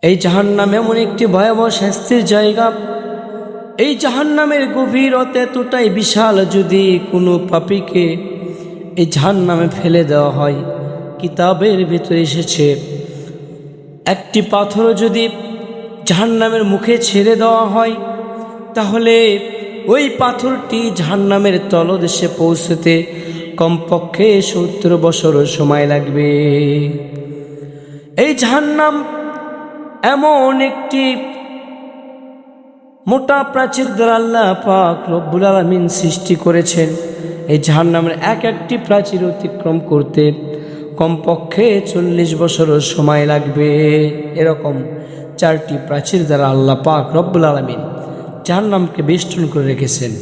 এই জাহান্নাম এমন একটি ভয়াবহ শাস্তির জায়গা। এই জাহান্নামের গভীরতা এতটাই বিশাল, যদি কোনো পাপীকে এই জাহান্নামে ফেলে দেওয়া হয়, কিতাবের ভিতরে এসেছে একটি পাথর যদি জাহান্নামের মুখে ছেড়ে দেওয়া হয়, তাহলে ওই পাথরটি জাহান্নামের তলদেশে পৌঁছতে কমপক্ষে 70 বছর সময় লাগবে। এই জাহান্নাম এমন একটি মোটা প্রাচীর দ্বারা আল্লাহ পাক রব্বুল আলামিন সৃষ্টি করেছেন। এই জাহান্নামের একটি প্রাচীর অতিক্রম করতে কমপক্ষে 40 বছর সময় লাগবে। এরকম 4টি প্রাচীর দ্বারা আল্লাহ পাক রব্বুল আলামিন জাহান্নামকে বেষ্টন করে রেখেছেন।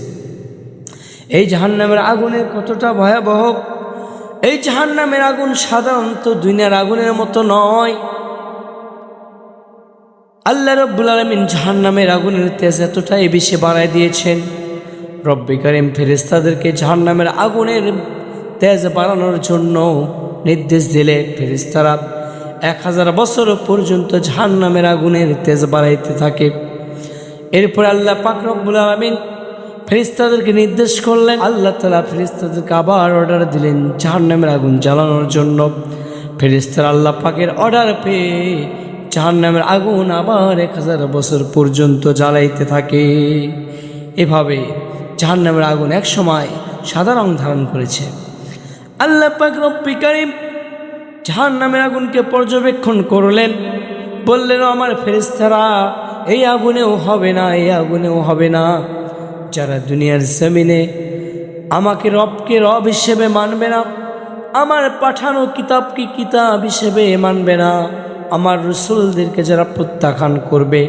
এই জাহান্নামের আগুনের কতটা ভয়াবহ! এই জাহান্নামের আগুন সাধারণত দুনিয়ার আগুনের মতো নয়। আল্লাহ রব্বুল আলামিন জাহান্নামের আগুনের তেজ এতটাই বেশি বাড়ায় দিয়েছেন, রব্বে কারীম ফেরেশতাদেরকে জাহান্নামের আগুনের তেজ বাড়ানোর জন্য নির্দেশ দিলে ফেরেশতারা 1000 বছর পর্যন্ত জাহান্নামের আগুনের তেজ বাড়াইতে থাকে। এরপর আল্লাহ পাক রব্বুল আলামিন ফেরেশতাদেরকে নির্দেশ করলেন। আল্লাহ তাআলা ফেরেশতাদেরকে আবার অর্ডার দিলেন জাহান্নামের আগুন জ্বালানোর জন্য। ফেরেশতারা আল্লাহ পাকের অর্ডার পেয়ে জাহান্নামের আগুন আবার 1000 বছর পর্যন্ত জ্বালাইতে থাকে। এভাবে জাহান্নামের আগুন এক সময় সাদা রং ধারণ করেছে। আল্লাহ পাক রব্বুল কারীম জাহান্নামের আগুনকে পর্যবেক্ষণ করলেন, বললেন, আমার ফেরেশতারা এই আগুনেও হবে না, এই আগুনেও হবে না। যারা দুনিয়ার জমিনে আমাকে রবকে রব হিসেবে মানবে না, আমার পাঠানো কিতাবকে কিতাব হিসেবে মানবে না, আমার রসুলদেরকে যারা প্রত্যাখ্যান করবে,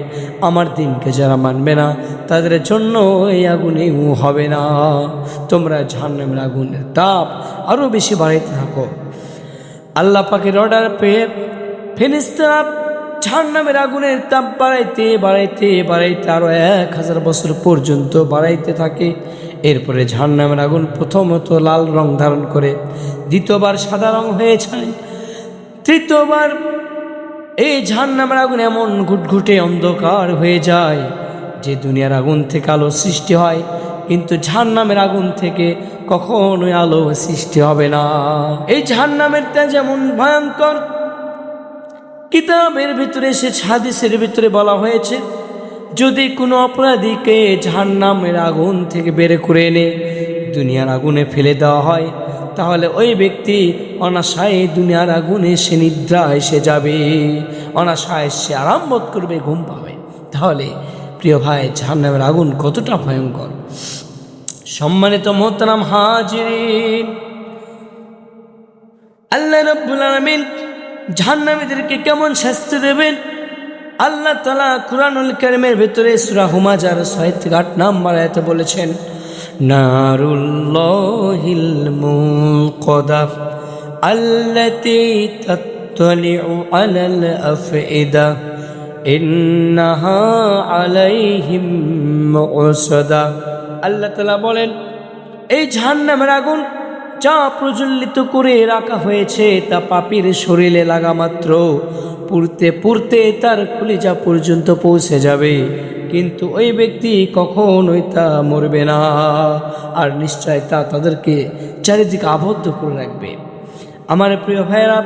আমার দিনকে যারা মানবে না, তাদের জন্য এই আগুনেও হবে না। তোমরা জাহান্নামের আগুনের তাপ আরও বেশি বাড়াইতে থাকো। আল্লাহ পাকের অর্ডার পেয়ে ফেরেশতারা জাহান্নামের আগুনের তাপ বাড়াইতে বাড়াইতে বাড়াইতে আরও 1000 বছর পর্যন্ত বাড়াইতে থাকে। এরপরে জাহান্নামের আগুন প্রথমত লাল রং ধারণ করে, দ্বিতীয়বার সাদা রং হয়ে যায়, তৃতীয়বার এই জাহান্নামের আগুন এমন ঘুটঘুটে অন্ধকার হয়ে যায় যে দুনিয়ার আগুন থেকে আলো সৃষ্টি হয়, কিন্তু জাহান্নামের আগুন থেকে কখনোই আলো সৃষ্টি হবে না। এই জাহান্নামের তেজ যেমন ভয়ঙ্কর, কিতাবের ভিতরে এসেছে, হাদিসের ভিতরে বলা হয়েছে, যদি কোনো অপরাধীকে জাহান্নামের আগুন থেকে বের করে এনে দুনিয়ার আগুনে ফেলে দেওয়া হয়, তাহলে ওই ব্যক্তি অনাশায় দুনিয়ার আগুনে সে নিদ্রা এসে যাবে, অনাশায় সে আরাম বোধ করবে, ঘুম পাবে। তাহলে প্রিয় ভাই, জাহান্নামের আগুন কতটা ভয়ঙ্কর! সম্মানিত মোহতারাম হাজিরিন, আল্লাহ রাব্বুল আলামিন জাহান্নামীদেরকে কেমন শাস্তি দেবেন আল্লাহ তাআলা কুরআনুল কারীমের ভিতরে সূরা হুমাযার 6 থেকে 8 নম্বর আয়াতে বলেছেন, নারুল্লাহিল মুনকাদা আল্লাতী তাত্তালিউ আলাল আফইদা ইন্নাহা আলাইহিম মুসাদা। আল্লাহ তাআলা বলেন, এই জাহান্নামের আগুন যা প্রজ্বলিত করে রাখা হয়েছে তা পাপীর শরীরে লাগা মাত্র পুড়তে পুড়তে তার কলিজা পর্যন্ত পৌঁছে যাবে, কিন্তু ওই ব্যক্তি কখনোই তা মরবে না, আর নিশ্চয় তা তাদেরকে চারিদিকে আবদ্ধ করে রাখবে। আমার প্রিয় ভাইরা,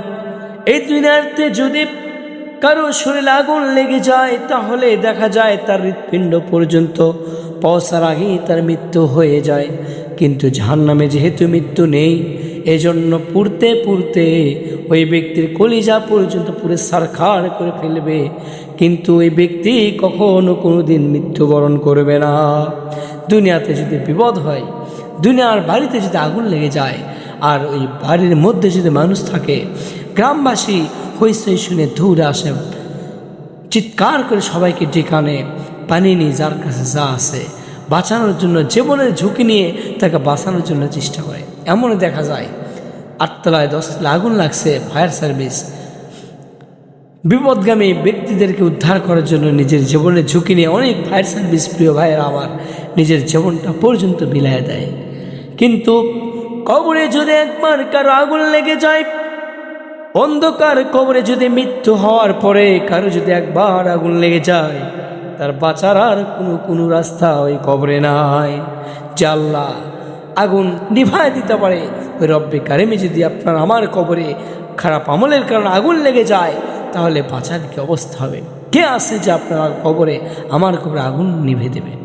এই দুনিয়াতে যদি কারো শরীরে আগুন লেগে যায়, তাহলে দেখা যায় তার হৃৎপিণ্ড পর্যন্ত পৌঁছার আগেই তার মৃত্যু হয়ে যায়। কিন্তু জাহান্নামে যেহেতু মৃত্যু নেই, এজন্য পুড়তে পুড়তে ওই ব্যক্তির কলিজা পর্যন্ত পুরো ছারখার করে ফেলবে, কিন্তু ওই ব্যক্তি কখনো কোনো দিন মৃত্যুবরণ করবে না। দুনিয়াতে যদি বিপদ হয়, দুনিয়ার বাড়িতে যদি আগুন লেগে যায়, আর ওই বাড়ির মধ্যে যদি মানুষ থাকে, গ্রামবাসী হইচই শুনে দৌড়ে আসে, চিৎকার করে সবাইকে ডেকে আনে, পানি নিয়ে যার কাছে যা আছে বাঁচানোর জন্য, জীবনের ঝুঁকি নিয়ে তাকে বাঁচানোর জন্য চেষ্টা করে। এমনও দেখা যায় 8 তলায় 10 তলায় আগুন লাগছে, ফায়ার সার্ভিস বিপদগামী ব্যক্তিদেরকে উদ্ধার করার জন্য নিজের জীবনের ঝুঁকি নিয়ে অনেক ফায়ার সার্ভিস, প্রিয় ভাইয়েরা আমার, নিজের জীবনটা পর্যন্ত বিলায় দেয়। কিন্তু কবরে যদি একবার কারো আগুন লেগে যায়, অন্ধকার কবরে যদি মৃত্যু হওয়ার পরে কারো যদি একবার আগুন লেগে যায়, তার বাঁচার আর কোনো রাস্তা ওই কবরে নাই। যে আল্লাহ আগুন নিভায় দিতে পারে, ওই রব্বে কারিমে যদি আপনার আমার কবরে খারাপ আমলের কারণে আগুন লেগে যায়, তাহলে বাঁচার কি অবস্থা হবে? কে আছে যে আপনার কবরে আমার কবরে আগুন নিভে দেবে?